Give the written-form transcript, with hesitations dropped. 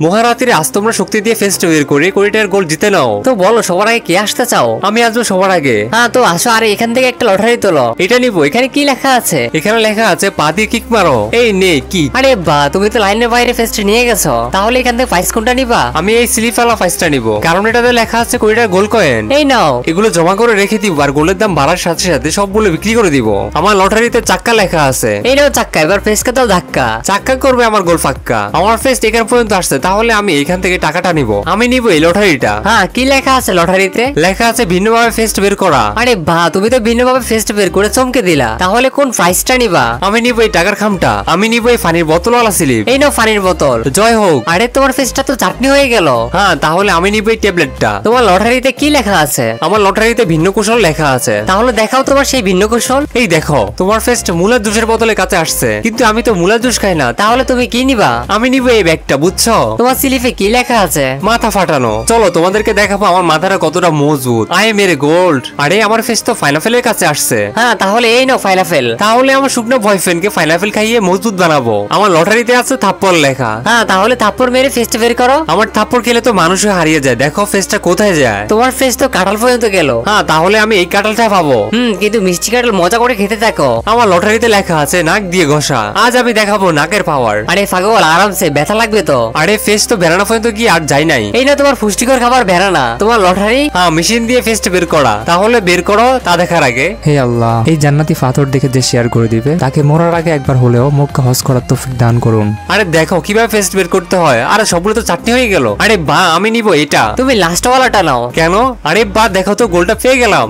মহারাত্রি আজ তোমরা শক্তি দিয়ে ফেস্ট বের করে কোটিটার গোল জিতে নাও। তো বলো সবার আগে কে আসতে চাও? আমি আসবো সবার আগে। হ্যাঁ তো আসো, আরে এখান থেকে একটা লটারি তোলো। এটা নিবো। এখানে কি লেখা আছে? এখানে লেখা আছে পা দিয়ে কিক মারো। এই নে কি? আরে বা, তুমি তো লাইনের বাইরে ফেস্ট নিয়ে গেছো, তাহলে এখান থেকে প্রাইস কোনটা নিবা? আমি এই স্লিপওয়ালা প্রাইসটা নিবো, কারণ এটাতে লেখা আছে কোটিটার গোল কয়েন। এই নাও, এগুলো জমা করে রেখে দিব, আর গোলের দাম বাড়ার সাথে সাথে সবগুলো বিক্রি করে দিব। আমার লটারিতে চাক্কা লেখা আছে। এই নাও চাক্কা, এবার ফেস্টকে দাও ধাক্কা। চাক্কা করবে আমার গোল ফাক্কা। আমার ফেস্ট এখান পর্যন্ত আসছে, তাহলে আমি এখান থেকে টাকাটা নিব। আমি নিব এই লটারিটা। হ্যাঁ, কি লেখা আছে লটারিতে? লেখা আছে ভিন্নভাবে ফেস্ট বের করা। আরে বা, তুমি তো ভিন্নভাবে ফেস্ট বের করে চমকে দিলা। তাহলে কোন প্রাইসটা নিবা? আমি নিব এই টাকার খামটা। আমি নিব এই পানির বোতলওয়ালা স্লিপ। এই নাও পানির বোতল। জয় হোক। আরে তোমার ফেস্টটা তো চাটনি হয়ে গেল। হ্যাঁ, তাহলে আমি নিব এই ট্যাবলেটটা। তোমার লটারিতে কি লেখা আছে? আমার লটারিতে ভিন্ন কৌশল লেখা আছে। তাহলে দেখাও তোমার সেই ভিন্ন কৌশল। এই দেখো, তোমার ফেস্ট মুলার জুসের বোতলের কাছে আসছে, কিন্তু আমি তো মুলার জুস খাই না। তাহলে তুমি কি নিবা? আমি নিব এই ব্যাগটা, বুঝছো? তোমার স্লিপে কি লেখা আছে? মাথা ফাটানো। চলো তোমাদেরকে দেখাবো আমার মাথাটা কতটা মজবুত। আয় মেরে গোল্ড। আরে আমার ফেস তো ফাইনাফেলের কাছে আসছে। হ্যাঁ, তাহলে এই নাও ফাইনাফেল। তাহলে আমার শুকনো বয়ফ্রেন্ডকে ফাইনাফেল খাইয়ে মজবুত বানাবো। আমার লটারিতে আছে থাপ্পড় লেখা। হ্যাঁ, তাহলে থাপ্পড় মেরে ফেসটা বের করো। আমার থাপ্পড় খেলে তো মানুষও হারিয়ে যায়। দেখো ফেসটা কোথায় যায়। তোমার ফেস তো কাঁঠাল পর্যন্ত গেল। হ্যাঁ, তাহলে আমি এই কাঁঠালটা পাবো। কিন্তু মিষ্টি কাঁঠাল মজা করে খেতে থাকো। আমার লটারিতে লেখা আছে নাক দিয়ে ঘষা। আজ আমি দেখাবো নাকের পাওয়ার। আরে পাগল, আরামসে, ব্যথা লাগবে তো। আরে ফেস তো বেড়ানো পর্যন্ত কি আর যাই নাই। এই না তোমার পুষ্টিকর খাবার বেড়ানা। তোমার লটারি। হ্যাঁ, মেশিন দিয়ে ফেস্ট বের করা। তাহলে বের করো, তা দেখার আগে। হে আল্লাহ, এই জান্নাতি পাথর দেখে যে শেয়ার করে দিবে, তাকে মরার আগে একবার হলেও মক্কা হজ করার তৌফিক দান করুন। আরে দেখো কিভাবে ফেস্ট বের করতে হয়। আরে সবগুলো তো চাটনি হয়ে গেল। আরে বা, আমি নিব এটা। তুমি লাস্ট ওয়ালাটা নাও। কেন? আরে বা, দেখো তো গোলটা পেয়ে গেলাম।